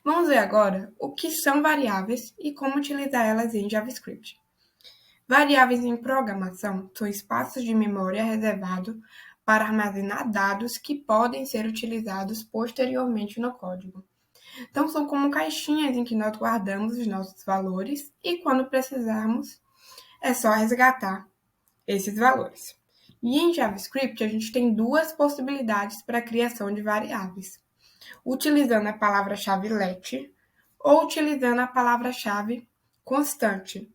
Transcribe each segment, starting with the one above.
Vamos ver agora o que são variáveis e como utilizar elas em JavaScript. Variáveis em programação são espaços de memória reservados para armazenar dados que podem ser utilizados posteriormente no código. Então, são como caixinhas em que nós guardamos os nossos valores e, quando precisarmos, é só resgatar esses valores. E em JavaScript, a gente tem duas possibilidades para a criação de variáveis: utilizando a palavra-chave let ou utilizando a palavra-chave constante.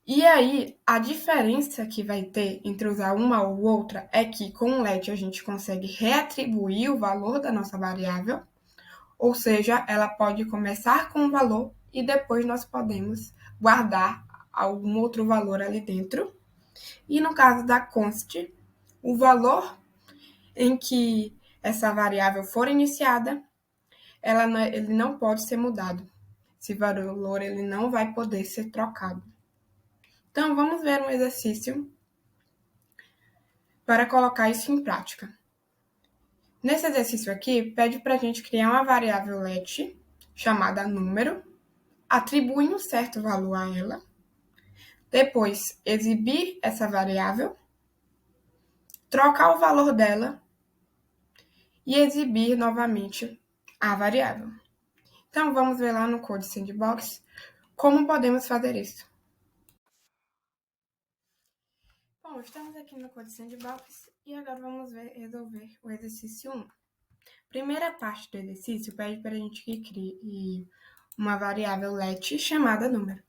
E aí, a diferença que vai ter entre usar uma ou outra é que com o let a gente consegue reatribuir o valor da nossa variável, ou seja, ela pode começar com um valor e depois nós podemos guardar algum outro valor ali dentro. E no caso da const, o valor em que essa variável for iniciada, ele não pode ser mudado. Esse valor ele não vai poder ser trocado. Então, vamos ver um exercício para colocar isso em prática. Nesse exercício aqui, pede para a gente criar uma variável let chamada número, atribuir um certo valor a ela, depois exibir essa variável, trocar o valor dela e exibir novamente a variável. Então, vamos ver lá no Code Sandbox como podemos fazer isso. Bom, estamos aqui no Code Sandbox e agora vamos resolver o exercício 1. Primeira parte do exercício pede para a gente que crie uma variável let chamada número.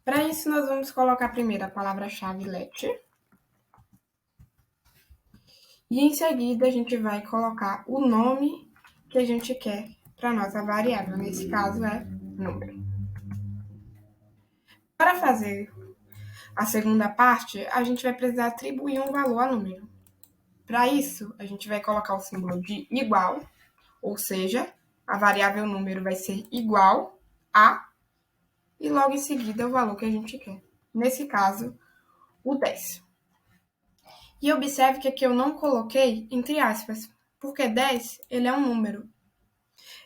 Para isso, nós vamos colocar primeiro a palavra-chave let. E em seguida, a gente vai colocar o nome que a gente quer para a nossa variável. Nesse caso, é número. Para fazer a segunda parte, a gente vai precisar atribuir um valor a número. Para isso, a gente vai colocar o símbolo de igual, ou seja, a variável número vai ser igual a, e logo em seguida o valor que a gente quer. Nesse caso, o 10. E observe que aqui eu não coloquei entre aspas, porque 10 ele é um número.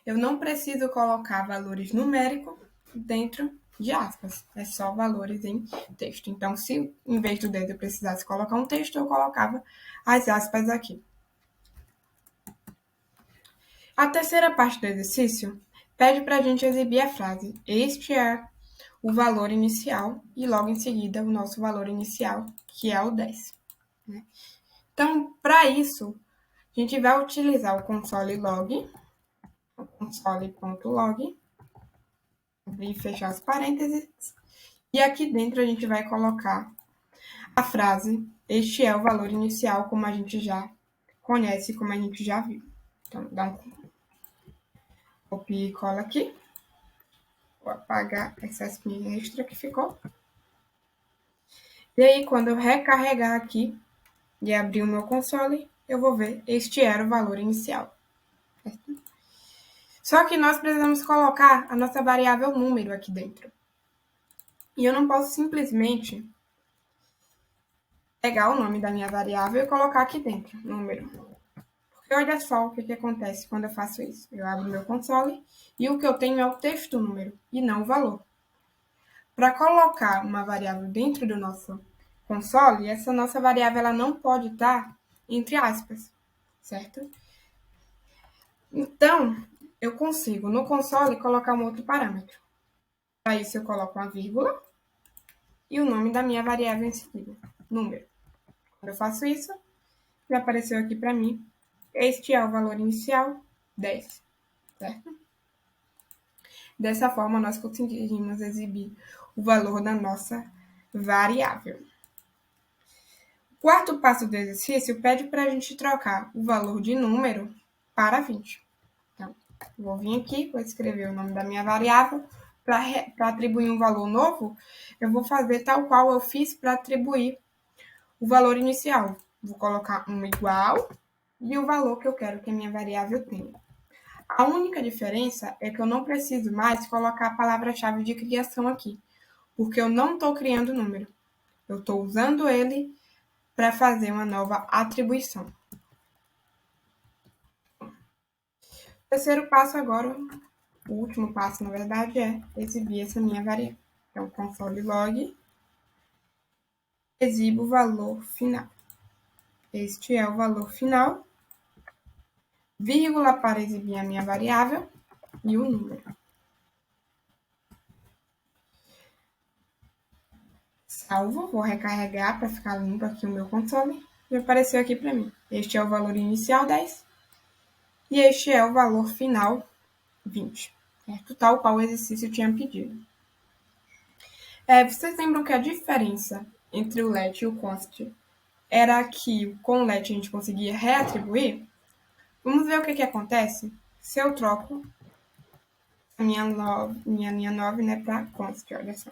Eu não preciso colocar valores numéricos dentro de aspas, é só valores em texto. Então, se em vez do 10 eu precisasse colocar um texto, eu colocava as aspas aqui. A terceira parte do exercício pede para a gente exibir a frase este é o valor inicial e logo em seguida o nosso valor inicial, que é o 10. Então, para isso, a gente vai utilizar o console log, o console.log, abrir e fechar os parênteses, e aqui dentro a gente vai colocar a frase este é o valor inicial, como a gente já conhece, como a gente já viu. Então, dá um copia e cola aqui. Vou apagar essa espinha extra que ficou. E aí, quando eu recarregar aqui e abrir o meu console, eu vou ver este era o valor inicial. Certo? Só que nós precisamos colocar a nossa variável número aqui dentro. E eu não posso simplesmente pegar o nome da minha variável e colocar aqui dentro, número. Porque olha só o que acontece quando eu faço isso. Eu abro meu console e o que eu tenho é o texto número e não o valor. Para colocar uma variável dentro do nosso console, essa nossa variável ela não pode estar entre aspas, certo? Então, eu consigo no console colocar um outro parâmetro. Para isso, eu coloco uma vírgula e o nome da minha variável em seguida, número. Quando eu faço isso, já apareceu aqui para mim, este é o valor inicial, 10, certo? Dessa forma, nós conseguimos exibir o valor da nossa variável. O quarto passo do exercício pede para a gente trocar o valor de número para 20. Então, vou vir aqui, vou escrever o nome da minha variável. Para atribuir um valor novo, eu vou fazer tal qual eu fiz para atribuir o valor inicial. Vou colocar um igual e o valor que eu quero que a minha variável tenha. A única diferença é que eu não preciso mais colocar a palavra-chave de criação aqui, porque eu não estou criando número. Eu estou usando ele para fazer uma nova atribuição. O terceiro passo agora, o último passo, na verdade, é exibir essa minha variável. Então, console log, exibo o valor final. Este é o valor final, vírgula para exibir a minha variável e o número. Salvo, vou recarregar para ficar limpo aqui o meu console. E apareceu aqui para mim. Este é o valor inicial, 10. E este é o valor final, 20. Certo? Tal qual o exercício tinha pedido. Vocês lembram que a diferença entre o let e o const era que com o let a gente conseguia reatribuir? Vamos ver o que acontece se eu troco a minha linha 9, né, para const. Olha só.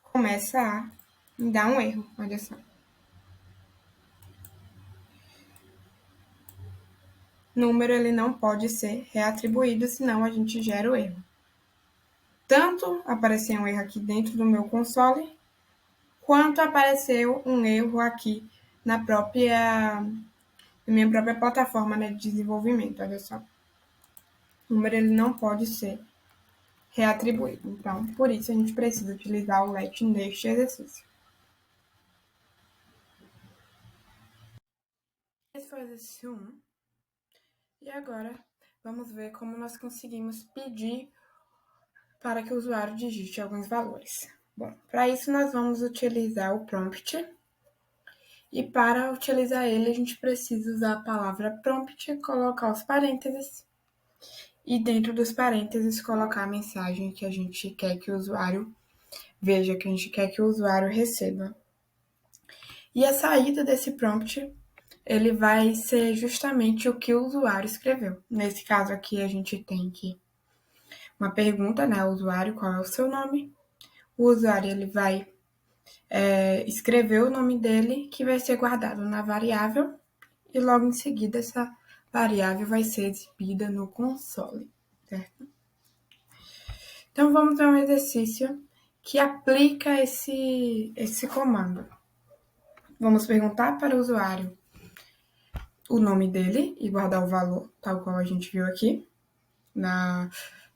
Começa a me dar um erro, olha só. Número ele não pode ser reatribuído, senão a gente gera o erro. Tanto apareceu um erro aqui dentro do meu console, quanto apareceu um erro aqui na minha própria plataforma, né, de desenvolvimento, olha só. O número ele não pode ser reatribuído. Então, por isso a gente precisa utilizar o let neste exercício. Esse foi o exercício 1. E agora, vamos ver como nós conseguimos pedir para que o usuário digite alguns valores. Bom, para isso nós vamos utilizar o prompt. E para utilizar ele, a gente precisa usar a palavra prompt, colocar os parênteses e dentro dos parênteses colocar a mensagem que a gente quer que o usuário veja, que a gente quer que o usuário receba. E a saída desse prompt, ele vai ser justamente o que o usuário escreveu. Nesse caso aqui, a gente tem que uma pergunta, né? O usuário, qual é o seu nome? O usuário, ele vai escrever o nome dele, que vai ser guardado na variável, e logo em seguida essa variável vai ser exibida no console, certo? Então, vamos ver um exercício que aplica esse comando. Vamos perguntar para o usuário o nome dele e guardar o valor, tal qual a gente viu aqui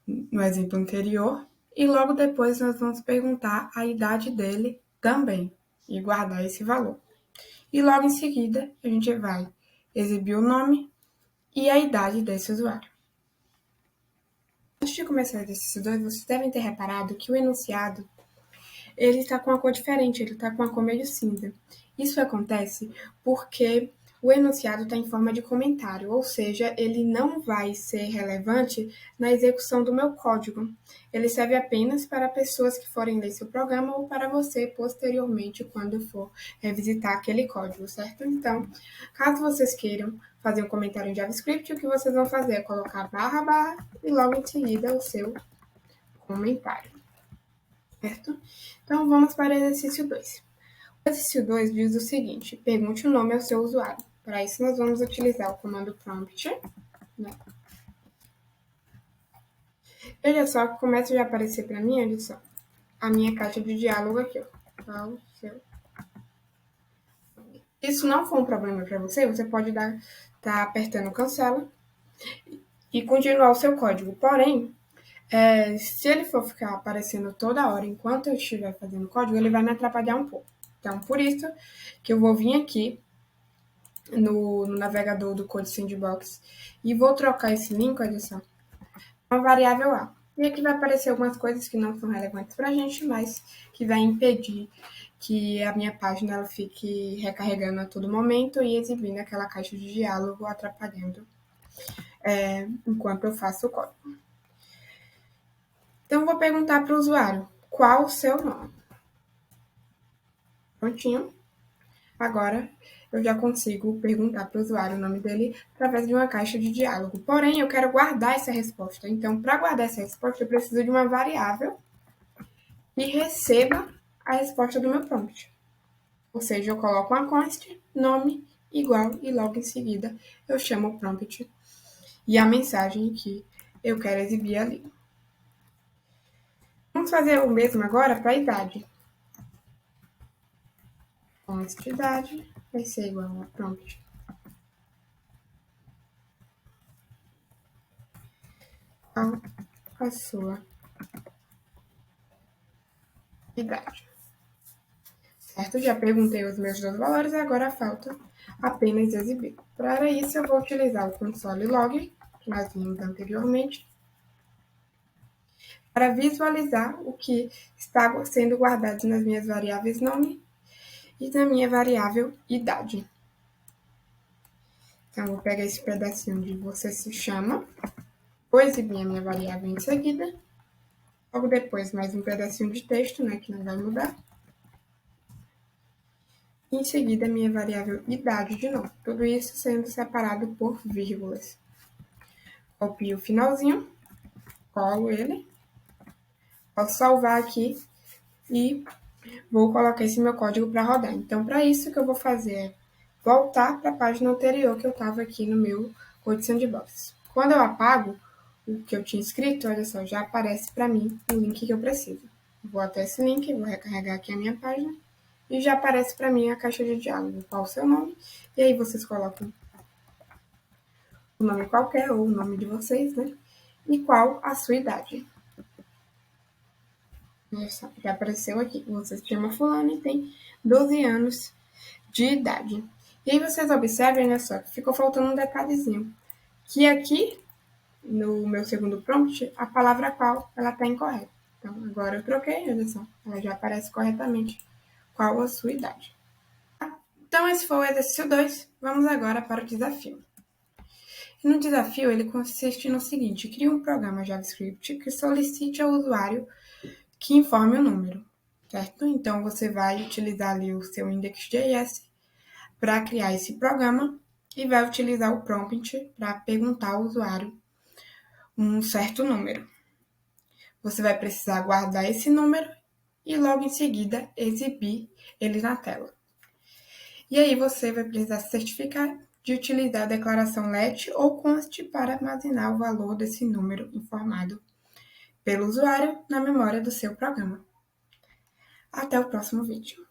no exemplo anterior. E logo depois nós vamos perguntar a idade dele também e guardar esse valor. E logo em seguida a gente vai exibir o nome e a idade desse usuário. Antes de começar o exercício 2, vocês devem ter reparado que o enunciado ele está com uma cor diferente, ele está com uma cor meio cinza. Isso acontece porque o enunciado está em forma de comentário, ou seja, ele não vai ser relevante na execução do meu código. Ele serve apenas para pessoas que forem ler seu programa ou para você posteriormente quando for revisitar aquele código, certo? Então, caso vocês queiram fazer um comentário em JavaScript, o que vocês vão fazer é colocar // e logo em seguida o seu comentário, certo? Então, vamos para o exercício 2. O exercício 2 diz o seguinte: pergunte o nome ao seu usuário. Para isso, nós vamos utilizar o comando prompt, né? Veja só que começa a aparecer para mim, olha só, a minha caixa de diálogo aqui, ó. Qual o seu? Se isso não for um problema para você, você pode tá apertando cancela e continuar o seu código. Porém, se ele for ficar aparecendo toda hora enquanto eu estiver fazendo código, ele vai me atrapalhar um pouco. Então, por isso que eu vou vir aqui no navegador do Code Sandbox e vou trocar esse link, olha só, uma variável A. E aqui vai aparecer algumas coisas que não são relevantes para a gente, mas que vai impedir que a minha página ela fique recarregando a todo momento e exibindo aquela caixa de diálogo, atrapalhando enquanto eu faço o código. Então, vou perguntar para o usuário qual o seu nome. Prontinho. Agora, eu já consigo perguntar para o usuário o nome dele através de uma caixa de diálogo. Porém, eu quero guardar essa resposta. Então, para guardar essa resposta, eu preciso de uma variável que receba a resposta do meu prompt. Ou seja, eu coloco uma const, nome, igual, e logo em seguida eu chamo o prompt e a mensagem que eu quero exibir ali. Vamos fazer o mesmo agora para a idade. Const idade vai ser igual a prompt qual a sua idade. Certo? Já perguntei os meus dois valores, agora falta apenas exibir. Para isso, eu vou utilizar o console log, que nós vimos anteriormente, para visualizar o que está sendo guardado nas minhas variáveis nome e na minha variável idade. Então, vou pegar esse pedacinho de você se chama, vou exibir a minha variável em seguida, logo depois mais um pedacinho de texto, né, que não vai mudar. Em seguida, minha variável idade de novo. Tudo isso sendo separado por vírgulas. Copio o finalzinho, colo ele, posso salvar aqui e vou colocar esse meu código para rodar. Então, para isso, o que eu vou fazer é voltar para a página anterior que eu estava aqui no meu Code Sandbox. Quando eu apago o que eu tinha escrito, olha só, já aparece para mim o link que eu preciso. Vou até esse link, vou recarregar aqui a minha página e já aparece para mim a caixa de diálogo, qual o seu nome, e aí vocês colocam o nome qualquer ou o nome de vocês, né? E qual a sua idade. Já apareceu aqui, você se chama fulano e tem 12 anos de idade. E aí vocês observem, olha só, que ficou faltando um detalhezinho, que aqui, no meu segundo prompt, a palavra qual, ela está incorreta. Então, agora eu troquei, olha só, ela já aparece corretamente qual a sua idade. Então, esse foi o exercício 2. Vamos agora para o desafio. E no desafio, ele consiste no seguinte: crie um programa JavaScript que solicite ao usuário que informe o número, certo? Então, você vai utilizar ali o seu index.js para criar esse programa e vai utilizar o prompt para perguntar ao usuário um certo número. Você vai precisar guardar esse número e logo em seguida exibir ele na tela. E aí você vai precisar se certificar de utilizar a declaração let ou const para armazenar o valor desse número informado pelo usuário na memória do seu programa. Até o próximo vídeo.